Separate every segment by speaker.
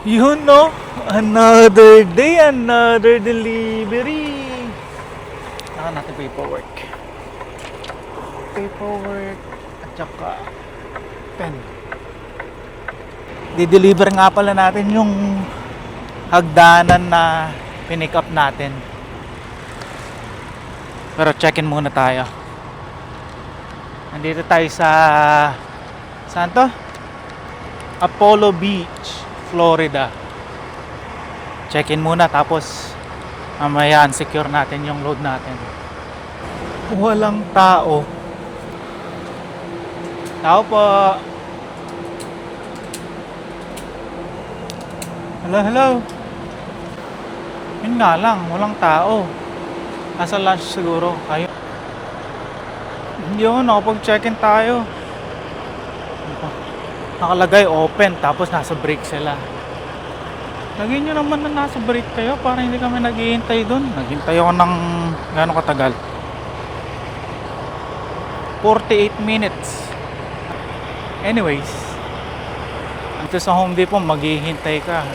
Speaker 1: Yun no, another day, another delivery. Naka natin paperwork. Paperwork at saka pen. Di-deliver nga pala natin yung hagdanan na pinick up natin. Pero check-in muna tayo. Nandito tayo sa saan to? Apollo Beach, Florida. Check-in muna tapos mamaya secure natin yung load natin. Walang tao. Tao po. Hello, hello. Yun nga lang, walang tao. Nasa lunch siguro kayo. Yun, nakapag-check-in tayo. Nakalagay open tapos nasa break sila. Lagyan nyo naman na nasa break kayo para hindi kami naghihintay dun. Naghintay ako ng gano'ng katagal. 48 minutes. Anyways, ito sa Home Depot maghihintay ka.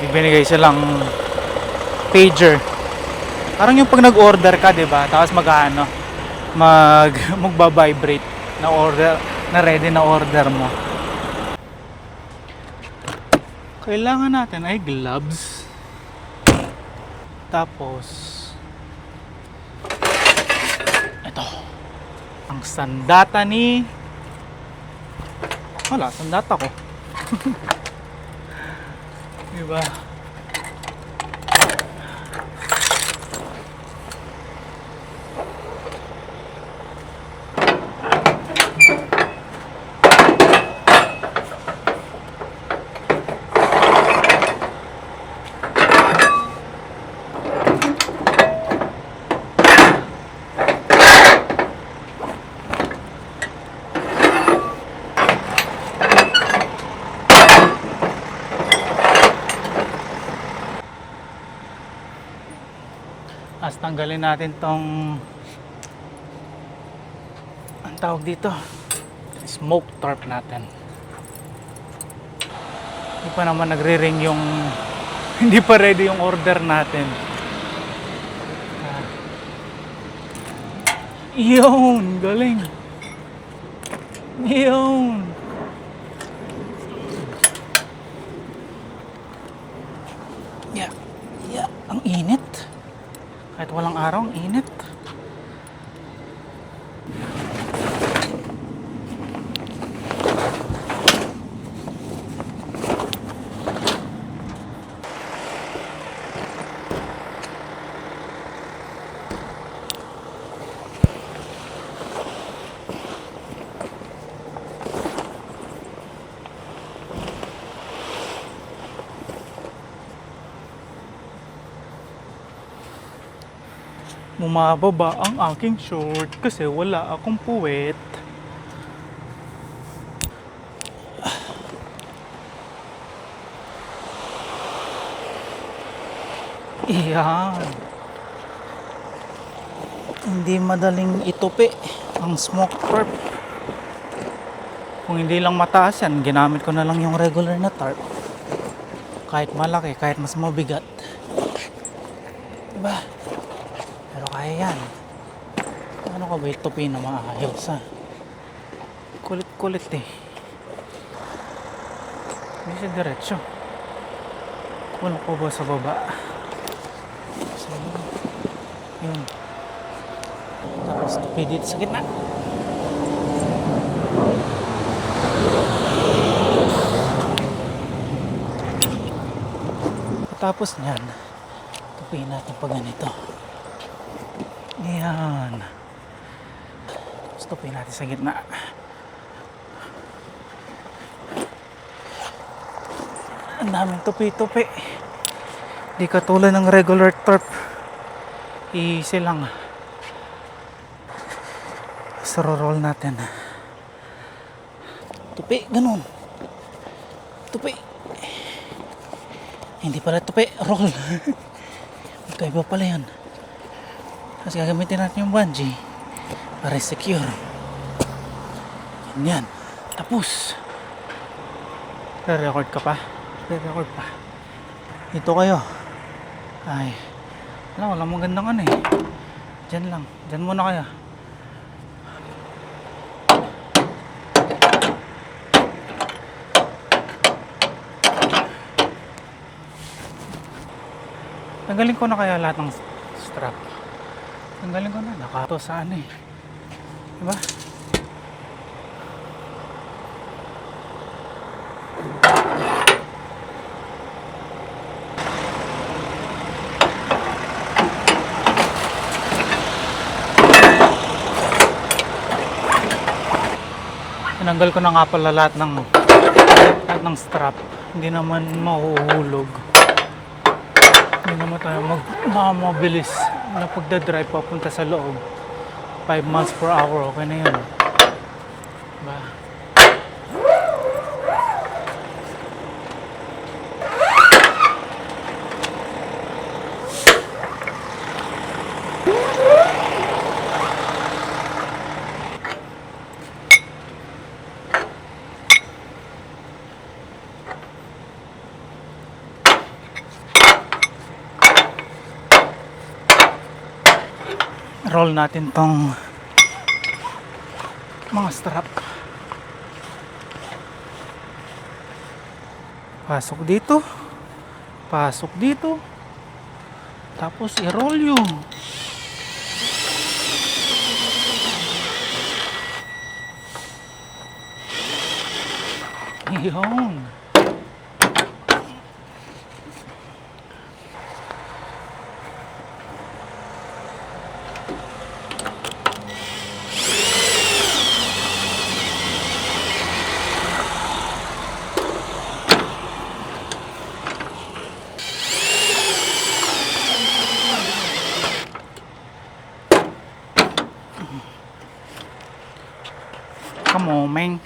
Speaker 1: Ibinigay silang pager. Parang yung pag nag-order ka, 'di ba? Tapos magba-vibrate na order, na ready na order mo. Kailangan natin ay gloves. Tapos ito. Ang sandata ni wala, sandata ko. Diba? As tanggalin natin tong ang tawag dito, smoke tarp natin. Hindi pa naman nagre-ring yung hindi pa ready yung order natin. Yun, galing. Yun. Yeah, ang init. Kahit walang araw, ang init. Bumababa ang aking short kasi wala akong puwet. Iyan. Hindi madaling itupi ang smoke tarp. Kung hindi lang mataas yan, ginamit ko na lang yung regular na tarp. Kahit malaki, kahit mas mabigat. Diba? Pero kaya yan. Ano ka ba itupi na maayos ha? Kulit-kulit eh. Hindi siya diretso. Walang ko ba sa baba? So, yun. Tapos tupi dito sa gitna. Tapos nyan, tupiin natin pa ganito. Ayan. Stopin natin sa gitna. Ang daming tupi-tupi. Di katulad ng regular tarp. Easy lang. Saroroll natin. Tupi, ganun. Tupi. Hindi pala tupi, roll. Magkaiba pala yan. Tapos gagamitin natin yung bungee para secure. Yan. Tapos. Record ka pa? nagre-record pa. Dito kayo. Ay, walang magandang ano eh. Diyan lang. Diyan muna kayo. Tanggalin ko na kaya lahat ng strap. Tanggalin ko na. Nakato sa ano eh. Diba? Tinanggal ko na nga pala lahat ng strap. Hindi naman mahuhulog. Hindi naman tayo mabilis na pagdadrive papunta sa loob. 5 miles per hour, okay na yun. Diba? Roll natin tong mga strap. Pasok dito. Pasok dito. Tapos i-roll yung yun. Come on, man.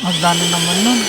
Speaker 1: Magdami naman nun.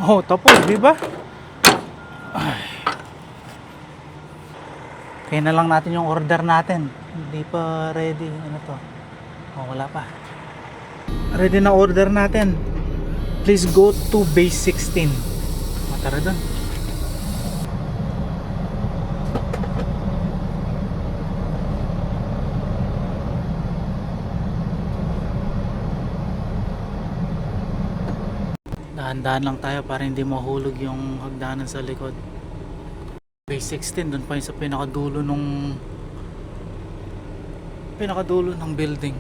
Speaker 1: Oh, tapos, di ba? Kaya na lang natin yung order natin. Hindi pa ready. Ano to? Oh, wala pa. Ready na order natin. Please go to base 16. Matara doon. Dahan-dahan lang tayo para hindi mahulog yung hagdanan sa likod. Base 16, doon pa yun sa pinakadulo ng building.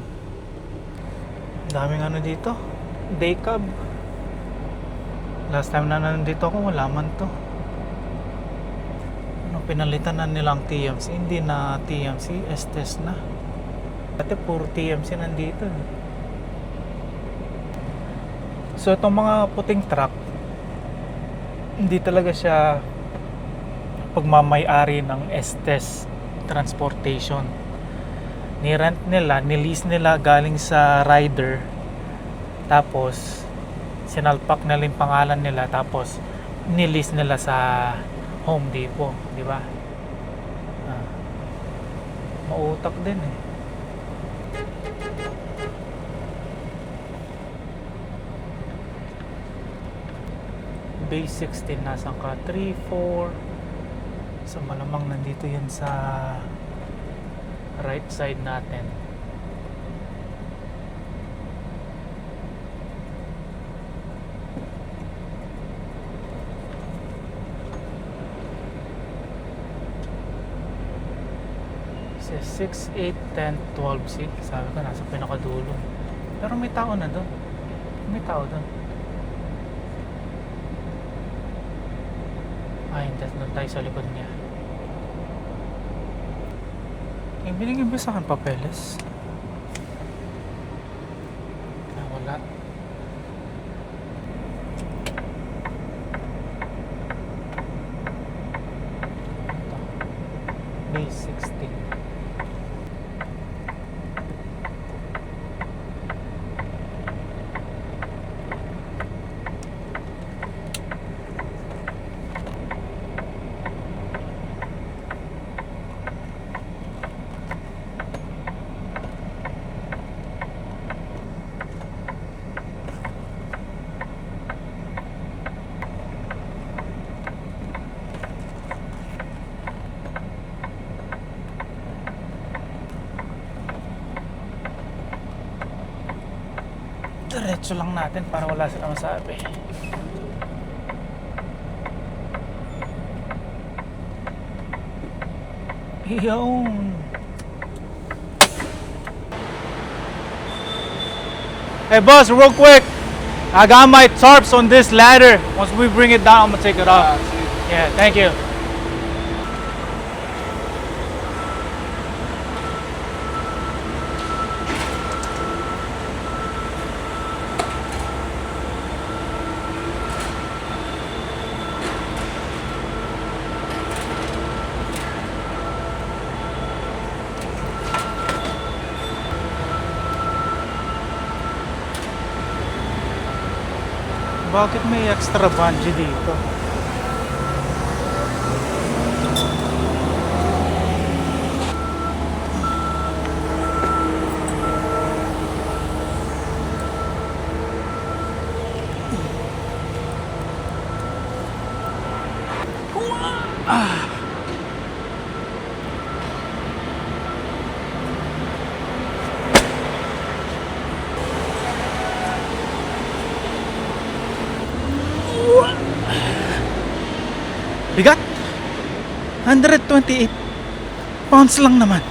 Speaker 1: Daming ano dito, day cab. Last time na nandito ako, wala man to. Ano, pinalitan na nilang TMC. Hindi na TMC, Estes na. Dati puro TMC nandito. So itong mga puting truck, hindi talaga siya pagmamay-ari ng Estes Transportation. Ni-rent nila, ni-lease nila galing sa rider. Tapos sinalpak na yung pangalan nila, tapos ni-lease nila sa Home Depot, di ba? Mautak din eh. Base 16 nasan ka? 3, 4. So malamang nandito yan sa right side natin. is 6, 8, 10, 12 seat. Sabi ko nasa pinakadulo. Pero may tao na doon. May tao doon. Ay, hindi. Doon tayo sa likod niya. Yung binigyan papeles. Ah, wala. Ito. May 16. Diretso lang natin para wala silang masabi. Yun. Hey boss, real quick. I got my tarps on this ladder. Once we bring it down, I'm gonna take it off. Yeah, thank you. Bakit may extra bungee dito? Bigat! 128 pounds lang naman.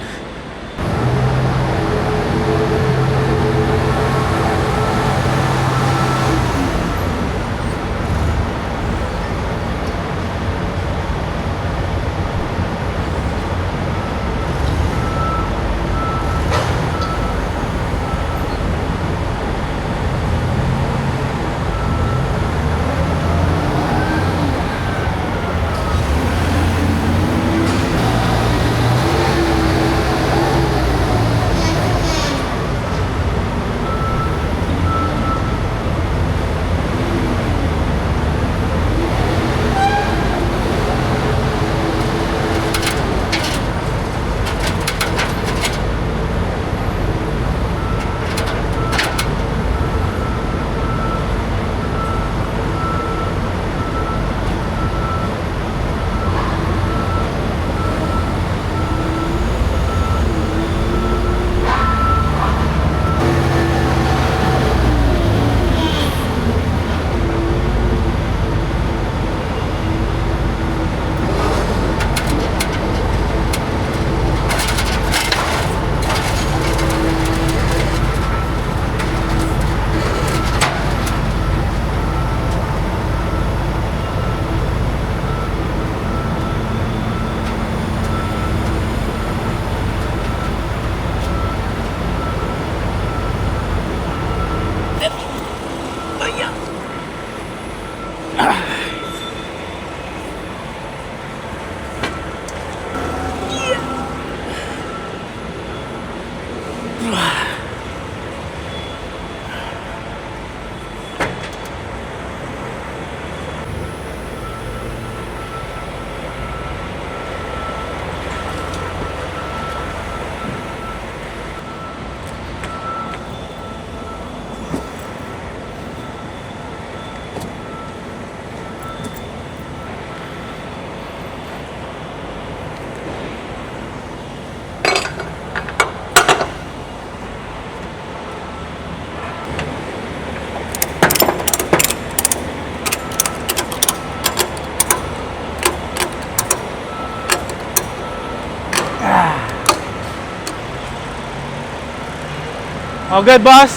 Speaker 1: All good, boss?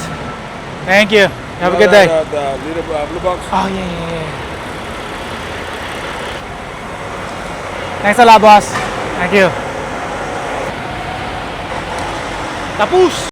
Speaker 1: Thank you. Have a good day.
Speaker 2: The little blue box.
Speaker 1: Oh, yeah. Thanks a lot, boss. Thank you. Tapos!